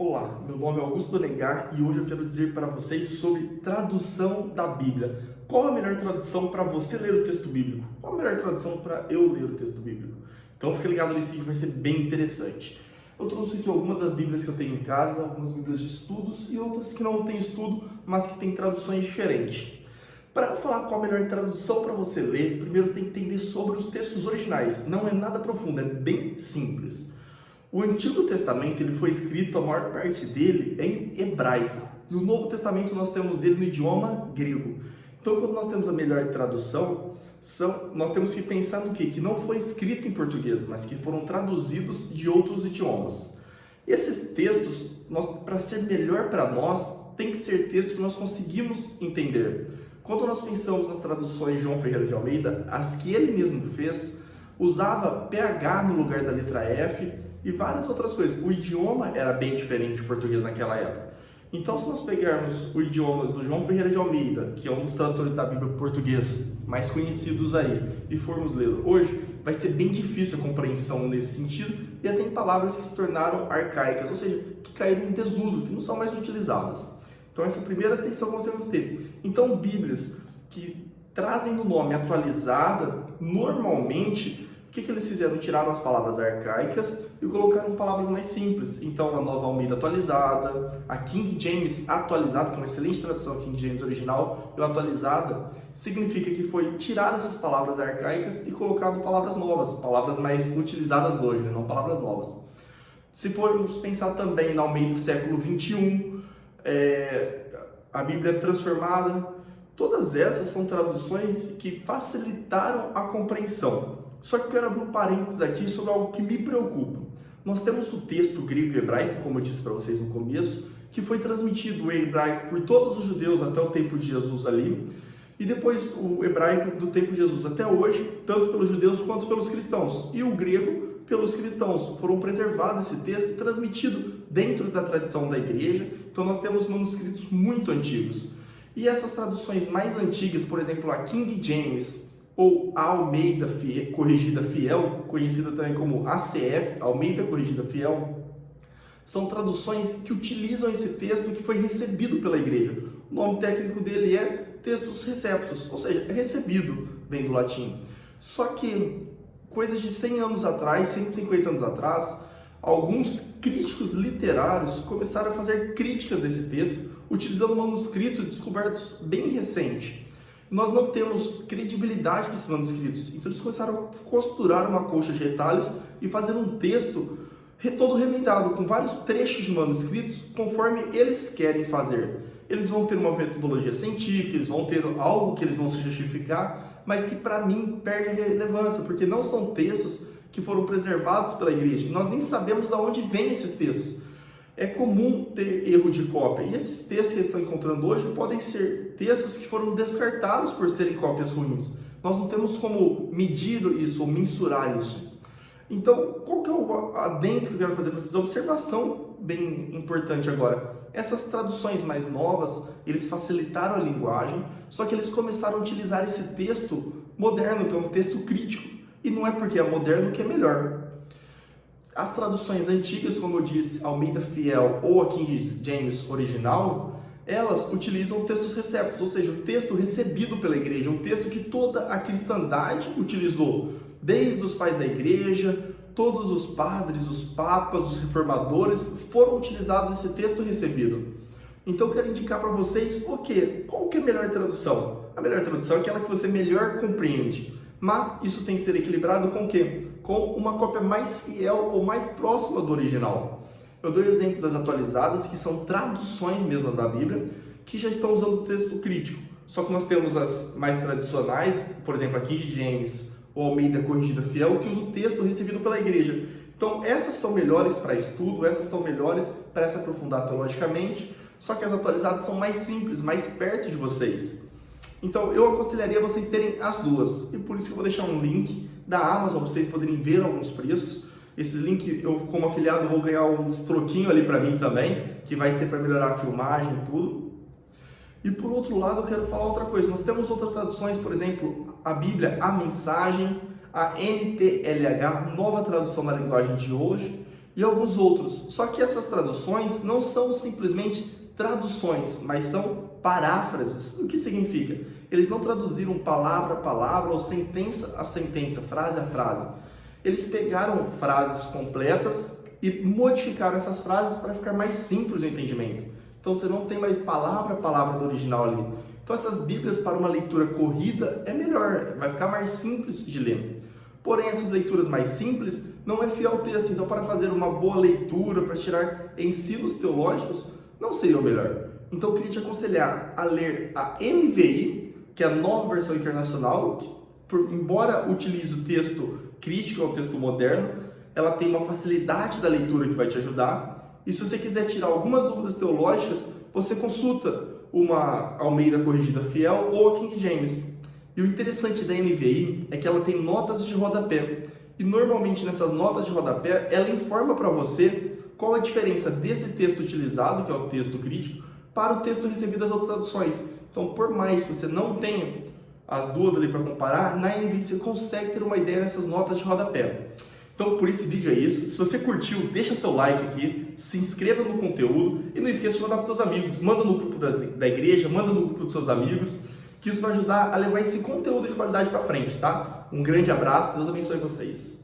Olá, meu nome é Augusto Donegar e hoje eu quero dizer para vocês sobre tradução da Bíblia. Qual a melhor tradução para você ler o texto bíblico? Qual a melhor tradução para eu ler o texto bíblico? Então fica ligado nesse vídeo, vai ser bem interessante. Eu trouxe aqui algumas das Bíblias que eu tenho em casa, algumas Bíblias de estudos e outras que não têm estudo, mas que têm traduções diferentes. Para falar qual a melhor tradução para você ler, primeiro você tem que entender sobre os textos originais. Não é nada profundo, é bem simples. O Antigo Testamento ele foi escrito, a maior parte dele, em hebraico. E o Novo Testamento nós temos ele no idioma grego. Então, quando nós temos a melhor tradução, nós temos que pensar no quê? Que não foi escrito em português, mas que foram traduzidos de outros idiomas. Esses textos, para ser melhor para nós, tem que ser textos que nós conseguimos entender. Quando nós pensamos nas traduções de João Ferreira de Almeida, as que ele mesmo fez, usava PH no lugar da letra F, e várias outras coisas. O idioma era bem diferente do português naquela época. Então, se nós pegarmos o idioma do João Ferreira de Almeida, que é um dos tradutores da Bíblia português mais conhecidos aí, e formos lê-lo hoje, vai ser bem difícil a compreensão nesse sentido, e até tem palavras que se tornaram arcaicas, ou seja, que caíram em desuso, que não são mais utilizadas. Então, essa é a primeira atenção que nós temos que ter. Então, Bíblias que trazem no nome atualizada, normalmente, o que eles fizeram? Tiraram as palavras arcaicas e colocaram palavras mais simples. Então, a Nova Almeida atualizada, a King James atualizada, que é uma excelente tradução, a King James original, e o atualizada, significa que foi tirar essas palavras arcaicas e colocado palavras novas, palavras mais utilizadas hoje, não palavras novas. Se formos pensar também na Almeida do século XXI, a Bíblia transformada, todas essas são traduções que facilitaram a compreensão. Só que eu quero abrir um parênteses aqui sobre algo que me preocupa. Nós temos o texto grego e hebraico, como eu disse para vocês no começo, que foi transmitido em hebraico por todos os judeus até o tempo de Jesus ali, e depois o hebraico do tempo de Jesus até hoje, tanto pelos judeus quanto pelos cristãos, e o grego pelos cristãos. Foram preservados esse texto e transmitido dentro da tradição da igreja, então nós temos manuscritos muito antigos. E essas traduções mais antigas, por exemplo, a King James, ou a Almeida Corrigida Fiel, conhecida também como ACF, Almeida Corrigida Fiel, são traduções que utilizam esse texto que foi recebido pela igreja. O nome técnico dele é Textus Receptus, ou seja, recebido, vem do latim. Só que, coisas de 100 anos atrás, 150 anos atrás, alguns críticos literários começaram a fazer críticas desse texto, utilizando manuscritos descobertos bem recente. Nós não temos credibilidade para esses manuscritos. Então eles começaram a costurar uma colcha de retalhos e fazer um texto todo remendado, com vários trechos de manuscritos, conforme eles querem fazer. Eles vão ter uma metodologia científica, eles vão ter algo que eles vão se justificar, mas que para mim perde relevância, porque não são textos que foram preservados pela igreja. Nós nem sabemos de onde vêm esses textos. É comum ter erro de cópia, e esses textos que eles estão encontrando hoje podem ser textos que foram descartados por serem cópias ruins. Nós não temos como medir isso ou mensurar isso. Então, qual que é o adendo que eu quero fazer para vocês? Observação bem importante agora. Essas traduções mais novas, eles facilitaram a linguagem, só que eles começaram a utilizar esse texto moderno, que é um texto crítico, e não é porque é moderno que é melhor. As traduções antigas, como eu disse, Almeida Fiel ou a King James original, elas utilizam textos receptos, ou seja, o texto recebido pela igreja, um texto que toda a cristandade utilizou, desde os pais da igreja, todos os padres, os papas, os reformadores, foram utilizados esse texto recebido. Então eu quero indicar para vocês o quê? Qual que é a melhor tradução? A melhor tradução é aquela que você melhor compreende. Mas isso tem que ser equilibrado com o quê? Com uma cópia mais fiel ou mais próxima do original. Eu dou o exemplo das atualizadas, que são traduções mesmas da Bíblia, que já estão usando o texto crítico. Só que nós temos as mais tradicionais, por exemplo, a King James ou Almeida Corrigida Fiel, que usa o texto recebido pela igreja. Então, essas são melhores para estudo, essas são melhores para se aprofundar teologicamente, só que as atualizadas são mais simples, mais perto de vocês. Então, eu aconselharia vocês terem as duas. E por isso que eu vou deixar um link da Amazon para vocês poderem ver alguns preços. Esse link, eu como afiliado, vou ganhar uns troquinhos ali para mim também, que vai ser para melhorar a filmagem e tudo. E por outro lado, eu quero falar outra coisa. Nós temos outras traduções, por exemplo, a Bíblia, a Mensagem, a NTLH, nova tradução na linguagem de hoje, e alguns outros. Só que essas traduções não são simplesmente traduções, mas são paráfrases. O que significa? Eles não traduziram palavra a palavra ou sentença a sentença, frase a frase. Eles pegaram frases completas e modificaram essas frases para ficar mais simples o entendimento. Então você não tem mais palavra a palavra do original ali. Então essas Bíblias para uma leitura corrida é melhor, vai ficar mais simples de ler. Porém, essas leituras mais simples não é fiel ao texto. Então, para fazer uma boa leitura, para tirar ensinos teológicos, não seria o melhor. Então, eu queria te aconselhar a ler a NVI, que é a Nova Versão Internacional, que, embora utilize o texto crítico ao texto moderno, ela tem uma facilidade da leitura que vai te ajudar. E se você quiser tirar algumas dúvidas teológicas, você consulta uma Almeida Corrigida Fiel ou a King James. E o interessante da NVI é que ela tem notas de rodapé. E normalmente nessas notas de rodapé, ela informa para você qual a diferença desse texto utilizado, que é o texto crítico, para o texto recebido das outras traduções. Então, por mais que você não tenha as duas ali para comparar, na NVI você consegue ter uma ideia dessas notas de rodapé. Então, por esse vídeo é isso. Se você curtiu, deixa seu like aqui, se inscreva no conteúdo e não esqueça de mandar para os seus amigos. Manda no grupo da igreja, manda no grupo dos seus amigos, que isso vai ajudar a levar esse conteúdo de qualidade para frente, tá? Um grande abraço, Deus abençoe vocês.